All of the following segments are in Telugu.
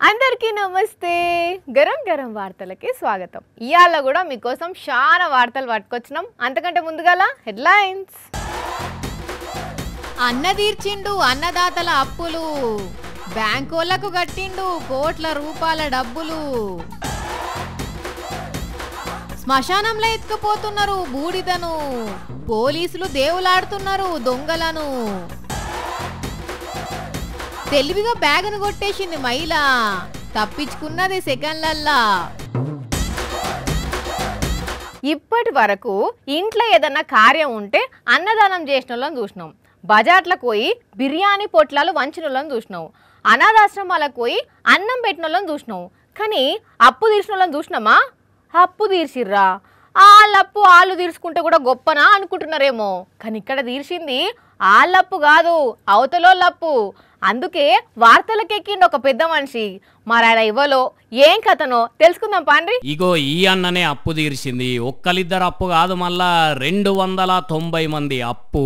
అందరికీ నమస్తే. గరం గరం వార్తలకి స్వాగతం. ఇయాల కూడా మీకోసం చాలా వార్తలు పట్టుకొచ్చినాం. అంతకంటే ముందుగాల హెడ్లైన్స్. అన్న తీర్చిండు అన్నదాతల అప్పులు, బ్యాంకోళ్లకు కట్టిండు కోట్ల రూపాయల డబ్బులు, శ్మశానంలో ఎత్తుకుపోతున్నారు బూడిదను, పోలీసులు దేవులాడుతున్నారు దొంగలను, తెలివిగా బ్యాగును కొట్టేసింది మహిళ, తప్పించుకున్నది సెకండ్లల్లా. ఇప్పటి వరకు ఇంట్లో ఏదన్నా కార్యం ఉంటే అన్నదానం చేసిన వాళ్ళని చూసినాం, బజార్లకు పోయి బిర్యానీ పొట్లాలు వంచిన వాళ్ళని చూసినావు, అనాథాశ్రమాలకు పోయి అన్నం పెట్టిన వాళ్ళని చూసినావు. కానీ అప్పు తీర్చిన వాళ్ళని చూసినామా? అప్పు తీర్చిర్రా, వాళ్ళప్పు వాళ్ళు తీర్చుకుంటే కూడా గొప్పనా అనుకుంటున్నారేమో. కానీ ఇక్కడ తీర్చింది వాళ్ళప్పు కాదు, అవతలోళ్ళప్పు. అందుకే వార్తలకెక్కిండి ఒక పెద్ద మనిషి. మరాడ ఇవ్వలో ఏం కథనో తెలుసుకుందాం పాండ్రి. ఇగో ఈ అన్ననే అప్పు తీర్చింది. ఒక్కలిద్దరు అప్పు కాదు, మళ్ళా 290 మంది అప్పు.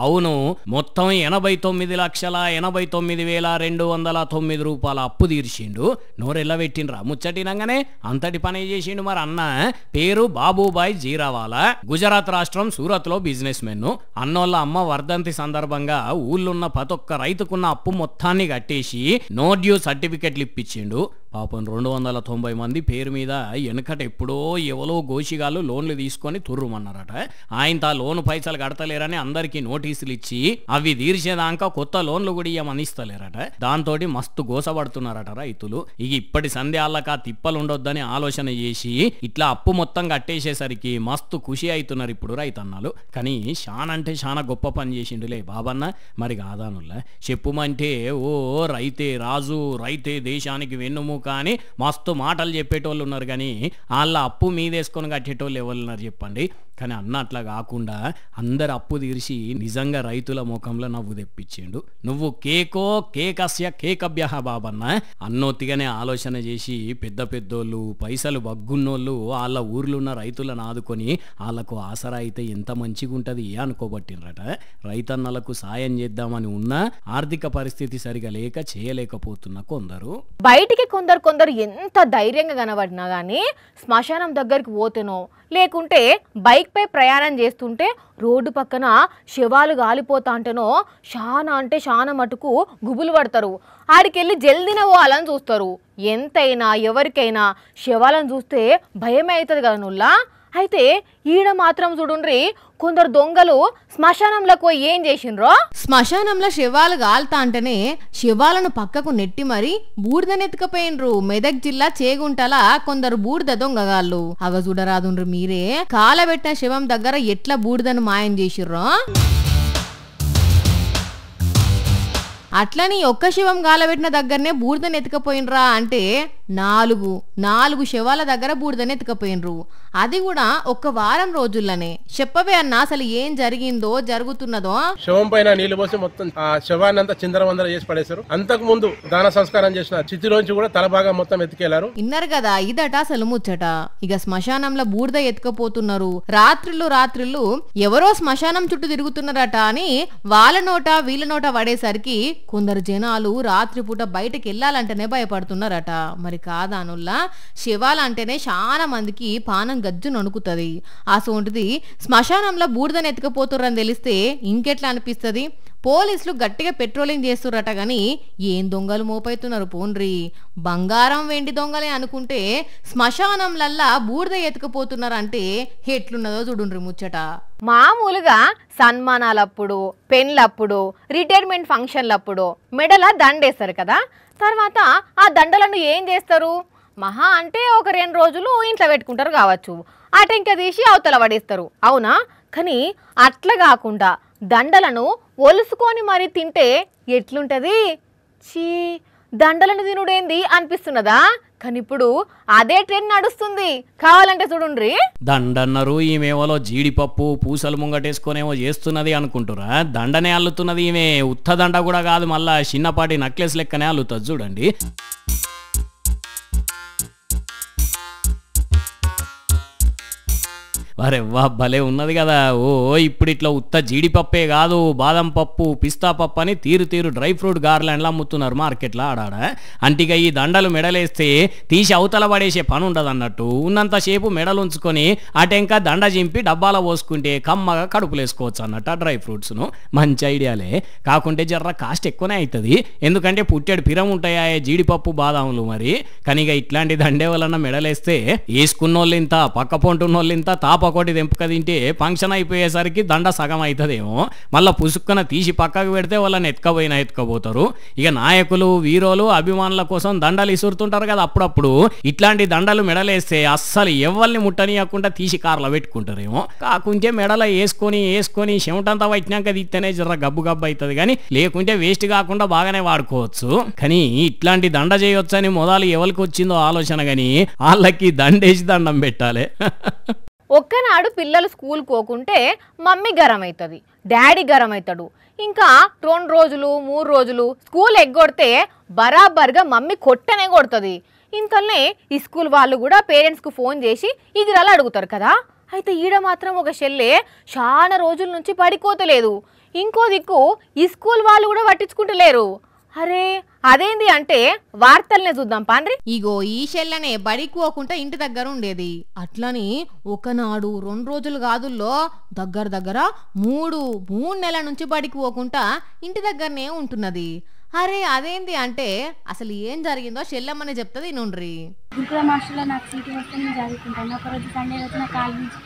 అవును, మొత్తం 89,89,209 రూపాయల అప్పు తీర్చిండు. నోరెల్లా పెట్టిండ్రా ముచ్చటినంగానే అంతటి పని చేసిండు. మరి అన్న పేరు బాబుబాయ్ జీరావాలా, గుజరాత్ రాష్ట్రం సూరత్ లో బిజినెస్ మెన్. అన్నోళ్ళ అమ్మ వర్ధంతి సందర్భంగా ఊళ్ళున్న ప్రతి ఒక్క రైతుకున్న అప్పు మొత్తాన్ని కట్టేసి నో డ్యూ సర్టిఫికెట్లు ఇప్పించిండు. పాపం 290 మంది పేరు మీద వెనకట ఎప్పుడో ఎవరో గోషిగాళ్ళు లోన్లు తీసుకొని తుర్రుమన్నారట. ఆయన లోను పైసలు కడతలేరని అందరికీ నోటీసులు ఇచ్చి అవి తీర్చేదాకా కొత్త లోన్లు కూడా ఇవ్వమని ఇస్తలేరట. దాంతో మస్తు గోసపడుతున్నారట రైతులు. ఇక ఇప్పటి సందేహాలకు ఆ తిప్పలు ఉండొద్దని ఆలోచన చేసి ఇట్లా అప్పు మొత్తం కట్టేసేసరికి మస్తు ఖుషి అవుతున్నారు ఇప్పుడు రైతన్నలు. కానీ చాలా అంటే చాలా గొప్ప పని చేసిండులే బాబన్న. మరి కాదానుల్లా చెప్పుమంటే ఓ రైతే రాజు, రైతే దేశానికి వెన్నుము కానీ మస్తు మాటలు చెప్పేటోళ్ళు ఉన్నారు. కానీ వాళ్ళ అప్పు మీదేసుకొని కట్టేటోళ్ళు ఎవరు ఉన్నారు చెప్పండి. కానీ అన్న అట్లా కాకుండా అందరు అప్పు తీర్చి నిజంగా రైతుల ముఖంలో నవ్వు తెప్పించిండు. నువ్వు కేకస్య కేకభ్య బాబన్న. అన్నొత్తిగానే ఆలోచన చేసి పెద్ద పెద్దోళ్ళు పైసలు బగ్గున్నోళ్ళు వాళ్ళ ఊర్లో ఉన్న రైతులను ఆదుకొని వాళ్ళకు ఆసరా అయితే ఎంత మంచిగా ఉంటుంది అనుకోబట్టినరట. రైతన్నలకు సాయం చేద్దామని ఉన్నా ఆర్థిక పరిస్థితి సరిగా లేక చేయలేకపోతున్న కొందరు కొందరు ఎంత ధైర్యంగా కనబడినా కానీ శ్మశానం దగ్గరికి పోతేనో లేకుంటే బైక్ పై ప్రయాణం చేస్తుంటే రోడ్డు పక్కన శవాలు గాలిపోతా అంటేనో చాలా మటుకు గుబులు పడతారు. ఆడికెళ్ళి జల్దిన పోవాలని చూస్తారు. ఎంతైనా ఎవరికైనా శవాలను చూస్తే భయమే అవుతుంది కదా నుల్లా. అయితే ఈడ మాత్రం చూడుండ్రి, కొందరు దొంగలు శ్మశానంలోకి పోయి ఏం చేసిండ్రో. శ్మశానంలో శవాలు గాల్తా అంటేనే శవాలను పక్కకు నెట్టి మరి బూడిదనెత్తుకపోయినరు. మెదక్ జిల్లా చేగుంటల కొందరు బూడిద దొంగగాళ్ళు. అగ చూడరాదుండ్రు మీరే, కాలబెట్టిన శవం దగ్గర ఎట్లా బూడిదను మాయం చేసిర్రో. అట్లని ఒక్క శవం గాలబెట్టిన దగ్గరనే బూడిదని ఎత్తుకపోయినరా అంటే నాలుగు శవాల దగ్గర బూడిదని ఎత్తుకపోయినరు. అది కూడా ఒక్క వారం రోజుల్లోనే. చెప్పవే అన్న, అసలు ఏం జరిగిందో జరుగుతున్నదో. శవం పైన నీళ్లు పోసి మొత్తం ఆ శవాన్ని అంతా చిందరవందర చేసి పడేశారు. అంతకు ముందు దాన సంస్కారం చేసిన చితిలోంచి కూడా తల భాగం మొత్తం ఎత్తుకెళ్లారు. ఇన్నారు కదా, ఇదట అసలు ముచ్చట. ఇక శ్మశానంలో బూడిద ఎత్తుకపోతున్నారు. రాత్రిళ్ళు ఎవరో శ్మశానం చుట్టూ తిరుగుతున్నారట అని వాళ్ళ నోట వీళ్ళ నోట పడేసరికి కొందరు జనాలు రాత్రిపూట బయటకు వెళ్ళాలంటేనే భయపడుతున్నారట. మరి కాదానుల్లా శివాలంటేనే చాలా మందికి పానం గజ్జు నొణుకుతుంది. అసోంటిది శ్మశానంలో బూడిదని ఎత్తుకపోతుర్రని తెలిస్తే ఇంకెట్లా అనిపిస్తుంది. పోలీసులు గట్టిగా పెట్రోలింగ్ చేస్తుర్రట. గాని ఏం దొంగలు మోపైతున్నారు పోన్రి. బంగారం వెండి దొంగలే అనుకుంటే శ్మశానంలల్లా బూడిద ఎత్తుకుపోతున్నారంటే ఎట్లున్నదో చూడుండ్రి ముచ్చట. మామూలుగా సన్మానాలప్పుడు, పెళ్ళప్పుడు, రిటైర్మెంట్ ఫంక్షన్లప్పుడు మెడల దండేస్తారు కదా. తర్వాత ఆ దండలను ఏం చేస్తారు? మహా అంటే ఒక 2 రోజులు ఇంట్లో పెట్టుకుంటారు కావచ్చు. ఆ టెంక తీసి అవతల పడేస్తారు, అవునా? కానీ అట్లా కాకుండా దండలను ఒలుసుకొని మరి తింటే ఎట్లుంటది? చీ, దండలను తినుడేంది అనిపిస్తున్నదా? కానీ ఇప్పుడు అదే ట్రెండ్ నడుస్తుంది. కావాలంటే చూడుండ్రి. దండన్నారు ఈమెవలో జీడిపప్పు పూసలు ముంగటేసుకొనేమో చేస్తున్నది అనుకుంటురా. దండనే అల్లుతున్నది ఈమె. ఉత్త దండ కూడా కాదు, మళ్ళా చిన్నపాటి నక్లెస్ లెక్కనే అల్లుతుంది చూడండి. అరే వా భలే ఉన్నది కదా. ఓ ఇప్పుడు ఇట్లా ఉత్త జీడిపప్పే కాదు, బాదం పప్పు, పిస్తా పప్పు అని తీరు తీరు డ్రై ఫ్రూట్ గార్లాండ్లా అమ్ముతున్నారు మార్కెట్లో ఆడాడ. అంటిగా ఈ దండలు మెడలేస్తే తీసి అవతల పడేసే పని ఉండదు అన్నట్టు. ఉన్నంతసేపు మెడలు ఉంచుకొని అటెంకా దండ చింపి డబ్బాలో పోసుకుంటే కమ్మగా కడుపులు వేసుకోవచ్చు అన్నట్టు ఆ డ్రై ఫ్రూట్స్ను. మంచి ఐడియాలే, కాకుంటే జర్ర కాస్ట్ ఎక్కువనే అవుతుంది. ఎందుకంటే పుట్టెడు పిరం ఉంటాయా జీడిపప్పు బాదాములు మరి. కనిగా ఇట్లాంటి దండే వలన మెడలేస్తే వేసుకున్నోళ్ళు ఇంత, పక్క పొంటున్నోళ్ళు ఇంత, తాపకోటి దెంపుక తింటే ఫంక్షన్ అయిపోయేసరికి దండ సగం అవుతుందేమో. మళ్ళీ పుసుక్కన తీసి పక్కకు పెడితే వాళ్ళని ఎత్తుకపోతారు. ఇక నాయకులు, వీరోలు, అభిమానుల కోసం దండలు ఇసురుతుంటారు కదా అప్పుడప్పుడు. ఇట్లాంటి దండలు మెడలేస్తే అస్సలు ఎవరిని ముట్టనీయకుండా తీసి కార్లో పెట్టుకుంటారేమో. కాకుంటే మెడల వేసుకొని చెమటంతా వచ్చినాక తీస్తేనే జర గబ్బు అవుతుంది, కానీ లేకుంటే వేస్ట్ కాకుండా బాగానే వాడుకోవచ్చు. కానీ ఇట్లాంటి దండ చేయొచ్చని మొదలు ఎవరికి వచ్చిందో ఆలోచన, కానీ వాళ్ళకి దండేసి దండం పెట్టాలి. ఒక్కనాడు పిల్లలు స్కూల్ పోకుంటే మమ్మీ గరం అవుతుంది, డాడీ గరం అవుతాడు. ఇంకా 2 రోజులు 3 రోజులు స్కూల్ ఎగ్గొడితే బరాబర్గా మమ్మీ కొట్టనే కొడుతుంది. ఇంతలోనే ఈ స్కూల్ వాళ్ళు కూడా పేరెంట్స్కు ఫోన్ చేసి ఇగిరాలు అడుగుతారు కదా. అయితే ఈడ మాత్రం ఒక చెల్లె చాలా రోజుల నుంచి పడిపోతలేదు. ఇంకో దిక్కు ఈ స్కూల్ వాళ్ళు కూడా పట్టించుకుంటలేరు. అరే అదేంది అంటే వార్తల్నే చూద్దాం పాండ్రి. ఇగో ఈ షెల్లనే బడికి పోకుండా ఇంటి దగ్గర ఉండేది. అట్లని ఒకనాడు 2 రోజులు కాదుల్లో దగ్గర 3 నెలల నుంచి బడికి పోకుండా ఇంటి దగ్గరనే ఉంటున్నది. అరే అదేంది అంటే అసలు ఏం జరిగిందో చెల్లెమ్మనే చెప్తుంది నుండ్రి. గురుకుల మాస్టర్లో నాకు సీటు వస్తే నేను చదువుకుంటాను. ఒకరోజు సండే రోజు నా కాలు నుంచి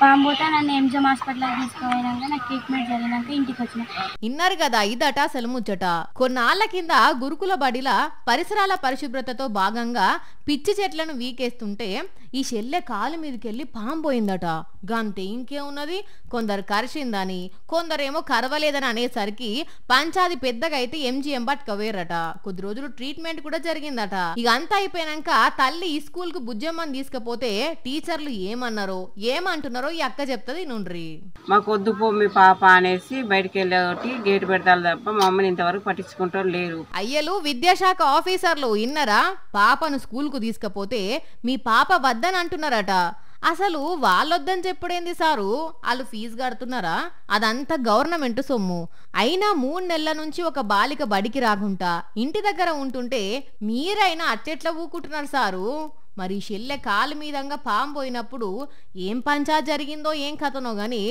పాము పోతే నన్ను ఎంజమ్ హాస్పిటల్కి తీసుకుపోయినాక నాకు ట్రీట్మెంట్ జరిగినాక ఇంటికి వచ్చిన. ఇన్నారు కదా ఇదట సెలముచ్చట. కొన్నాళ్ల కింద గురుకుల బడిల పరిసరాల పరిశుభ్రతతో భాగంగా పిచ్చి చెట్లను వీకేస్తుంటే ఈ చెల్లె కాలు మీదకెళ్ళి పాము పోయిందట. గంతే ఇంకేమున్నది, కొందరు కరిచిందని కొందరేమో కరవలేదని అనేసరికి పంచాది పెద్దగా అయితే ఎంజీఎం పట్టుకవేరట. కొద్ది రోజులు ట్రీట్మెంట్ కూడా జరిగిందట. ఇక అంతా అయిపోయినాక తల్లి ఈ స్కూల్ కు బుజ్జమ్మని తీసుకపోతే టీచర్లు ఏమంటున్నారో ఈ అక్క చెప్తుంది నుండ్రి. మాకు వద్దు పో మీ పాప అనేసి బయటకు వెళ్ళి గేటు పెడతారు తప్ప మా అమ్మని ఇంతవరకు పట్టించుకుంటారు లేరు. అయ్యలు విద్యాశాఖ ఆఫీసర్లు ఇన్నరా, పాపను స్కూల్ కు తీసుకపోతే మీ పాప వద్దని అంటున్నారట. అసలు వాళ్ళొద్దని చెప్పుడేంది సారు, వాళ్ళు ఫీజు కడుతున్నారా? అదంతా గవర్నమెంట్ సొమ్ము. అయినా 3 నెలల నుంచి ఒక బాలిక బడికి రాకుండా ఇంటి దగ్గర ఉంటుంటే మీరైనా అట్టెట్లా ఊకుంటున్నారు సారు? మరి చెల్లె కాలు మీదంగా పాము పోయినప్పుడు ఏం పంచాయత్ జరిగిందో ఏం కథనో గాని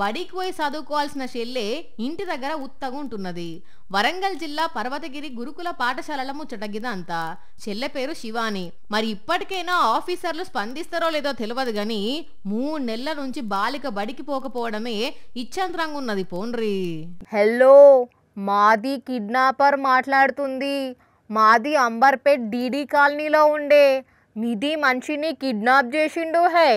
బడికి పోయి చదువుకోవాల్సిన చెల్లె ఇంటి దగ్గర ఉత్తగా ఉంటున్నది. వరంగల్ జిల్లా పర్వతగిరి గురుకుల పాఠశాలల ముచ్చటగిదంతా. చెల్లె పేరు శివాని. మరి ఇప్పటికైనా ఆఫీసర్లు స్పందిస్తారో లేదో తెలియదు గాని 3 నెలల నుంచి బాలిక బడికి పోకపోవడమే ఇచ్చంతరంగా ఉన్నది పోండ్రి. హలో, మాది కిడ్నాపర్ మాట్లాడుతుంది. మాది అంబర్పేట్ డీడీ కాలనీలో ఉండే మీది మనిషిని కిడ్నాప్ చేసిండు. హే,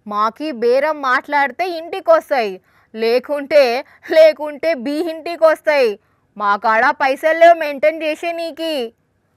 మాకి బేరం మాట్లాడితే ఇంటికి వస్తాయి, లేకుంటే బీ ఇంటికి వస్తాయి. మా కాడ పైసలు లేవు మెయింటైన్ చేసే నీకి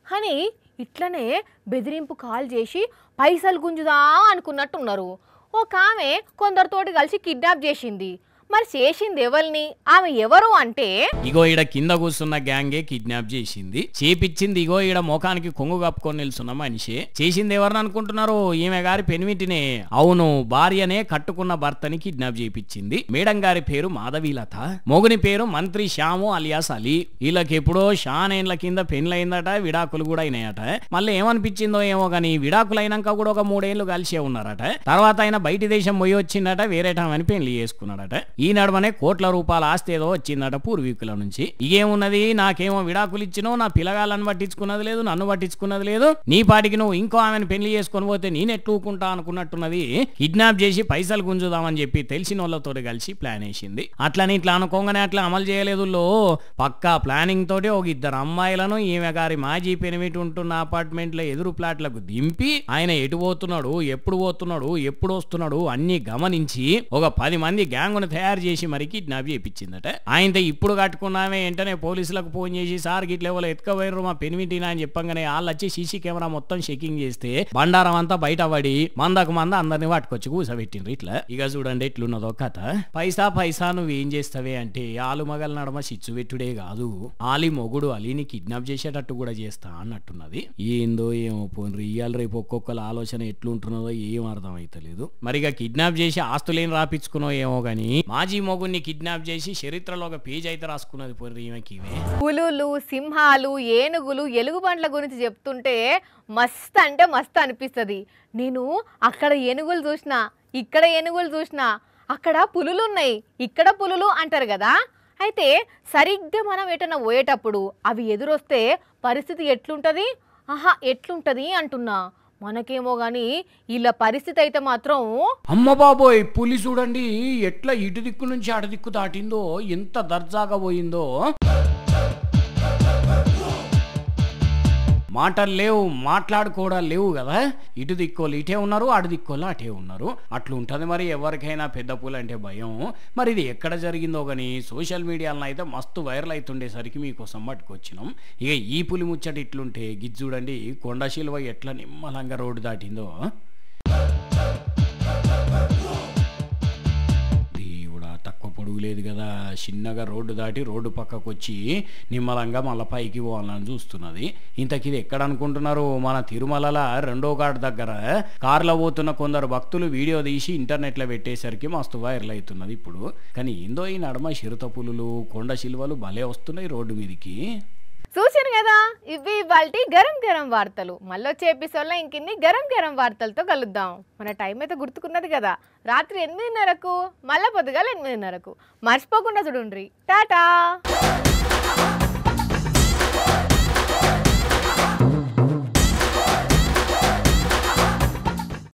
అని ఇట్లనే బెదిరింపు కాల్ చేసి పైసలు గుంజుదా అనుకున్నట్టున్నారు. ఒక ఆమె కొందరితోటి కలిసి కిడ్నాప్ చేసింది. మరి చేసింది ఎవరిని, ఆమె ఎవరు అంటే ఇగో ఈడ కింద కూర్చున్న గ్యాంగే కిడ్నాప్ చేసింది. చేపిచ్చింది ఇగో ఈడ మోకానికి కొంగు కప్పుకొని నిల్చున్న మనిషి. చేసింది ఎవరిని అనుకుంటున్నారు? ఈమె గారి పెనిమిటినే. అవును, భార్యనే కట్టుకున్న భర్తని కిడ్నాప్ చేయించింది. మేడం గారి పేరు మాధవీలత, మొగుని పేరు మంత్రి శ్యాము అలియాస్ అలీ. వీళ్ళకి ఎప్పుడో షానేళ్ల కింద పెళ్లయిందట, విడాకులు కూడా అయినాయట. మళ్ళీ ఏమనిపించిందో ఏమో గానీ విడాకులు అయినాక కూడా ఒక 3 ఏళ్లు కలిసే ఉన్నారట. తర్వాత ఆయన బయటి దేశం పోయి వచ్చిందట, వేరే టామని పెళ్లి చేసుకున్నాడట. ఈ నడవనే కోట్ల రూపాయల ఆస్తి ఏదో వచ్చిందట పూర్వీకుల నుంచి. ఇగేమున్నది, నాకేమో విడాకులు ఇచ్చినో, నా పిల్లగాళ్ళని పట్టించుకున్నది లేదు, నన్ను పట్టించుకున్నది లేదు, నీ పాటికి నువ్వు ఇంకో ఆమెను పెళ్లి చేసుకొని పోతే నేనెట్లుకుంటా అనుకున్నట్టున్నది. కిడ్నాప్ చేసి పైసలు గుంజుదామని చెప్పి తెలిసిన వాళ్ళతో కలిసి ప్లాన్ వేసింది. అట్లని ఇట్లా అనుకోగానే అట్లా అమలు చేయలేదు. పక్కా ప్లానింగ్ తోటి ఒక 2 అమ్మాయిలను ఈమె గారి మాజీ పెనిమిటి ఉంటున్న అపార్ట్మెంట్ లో ఎదురు ప్లాట్లకు దింపి ఆయన ఎటు పోతున్నాడు, ఎప్పుడు వస్తున్నాడు, అన్ని గమనించి ఒక 10 మంది గ్యాంగును తయారు తయారు చేసి మరి కిడ్నాప్ చేయించిందట. ఆయనతో ఇప్పుడు కట్టుకున్నామే వెంటనే పోలీసులకు ఫోన్ చేసి సార్ గిట్ల ఎవరో ఎత్తుకపోయారు మా పెనిమిటినా అని చెప్పంగానే వాళ్ళు వచ్చి సీసీ కెమెరా మొత్తం చెకింగ్ చేస్తే బండారం అంతా బయట పడి మందకు మంద అందరిని పట్టుకొచ్చి కూసబెట్టిండ్రు. ఇట్లా ఇక చూడండి ఎట్లున్నదో కథ. పైసా నువ్వేం చేస్తావే అంటే ఆలు మగల నడమ సిచ్చు పెట్టుడే కాదు, ఆలి మొగుడు అలీని కిడ్నాప్ చేసేటట్టు కూడా చేస్తా అన్నట్టున్నది. ఏందో ఏమో పోన్రి ఇయ్యాల రేపు ఒక్కొక్కల ఆలోచన ఎట్లుంటున్నదో ఏం అర్థం అయితలేదు. మరిగా కిడ్నాప్ చేసి ఆస్తులేని రాపించుకున్నో ఏమో గానీ మాజీ మొగుడిని కిడ్నాప్ చేసి చరిత్రలో ఒక పేజ్ అయితే రాసుకున్నది పోన్రి ఈమెకి. పులులు, సింహాలు, ఏనుగులు, ఎలుగుబండ్ల గురించి చెప్తుంటే మస్త్ అంటే మస్త్ అనిపిస్తుంది. నేను అక్కడ ఏనుగులు చూసినా, ఇక్కడ ఏనుగులు చూసినా, అక్కడ పులులు ఉన్నాయి, ఇక్కడ పులులు అంటారు కదా. అయితే సరిగ్గా మనం ఎటన్నా పోయేటప్పుడు అవి ఎదురొస్తే పరిస్థితి ఎట్లుంటుంది? ఎట్లుంటుంది అంటున్నా. మనకేమో గాని ఇలా పరిస్థితి అయితే మాత్రం అమ్మ బాబోయ్ పులి చూడండి ఎట్లా ఇటు దిక్కు నుంచి అటు దిక్కు దాటిందో, ఎంత దర్జాగా పోయిందో. మాటలు లేవు, మాట్లాడుకోవడాలు లేవు కదా. ఇటు దిక్కోలు ఇటే ఉన్నారు, అటు దిక్కోలు అటే ఉన్నారు. అట్లా ఉంటుంది మరి. ఎవరికైనా పెద్ద పూలు అంటే భయం. మరి ఇది ఎక్కడ జరిగిందో కానీ సోషల్ మీడియాలో అయితే మస్తు వైరల్ అవుతుండేసరికి మీకోసం పట్టుకొచ్చినాం. ఇక ఈ పులి ముచ్చట ఇట్లుంటే గిజ్ చూడండి కొండశిల్వ ఎట్లా నిమ్మలంగా రోడ్డు దాటిందో. తక్కువ పొడుగు లేదు కదా, చిన్నగా రోడ్డు దాటి రోడ్డు పక్కకు వచ్చి నిమ్మలంగా మళ్ళీ పైకి పోవాలని చూస్తున్నది. ఇంతకిది ఎక్కడ అనుకుంటున్నారు? మన తిరుమలలో 2వ ఘాట్ దగ్గర కార్లో పోతున్న కొందరు భక్తులు వీడియో తీసి ఇంటర్నెట్లో పెట్టేసరికి మస్తు వైరల్ అవుతున్నది ఇప్పుడు. కానీ ఏందో ఈ నడమ చిరుత పులులు, కొండ శిల్వలు భలే వస్తున్నాయి రోడ్డు మీదకి. చూసాను కదా, ఇవి ఇవాల్టి గరం గరం వార్తలు. మళ్ళీ వచ్చే ఎపిసోడ్లో ఇంకిన్ని గరం గరం వార్తలతో కలుద్దాం. మన టైం అయితే గుర్తుకున్నది కదా, రాత్రి 8:30కు, మళ్ళీ పొద్దుగాల 8:30కు. మర్చిపోకుండా చూడండి. టాటా.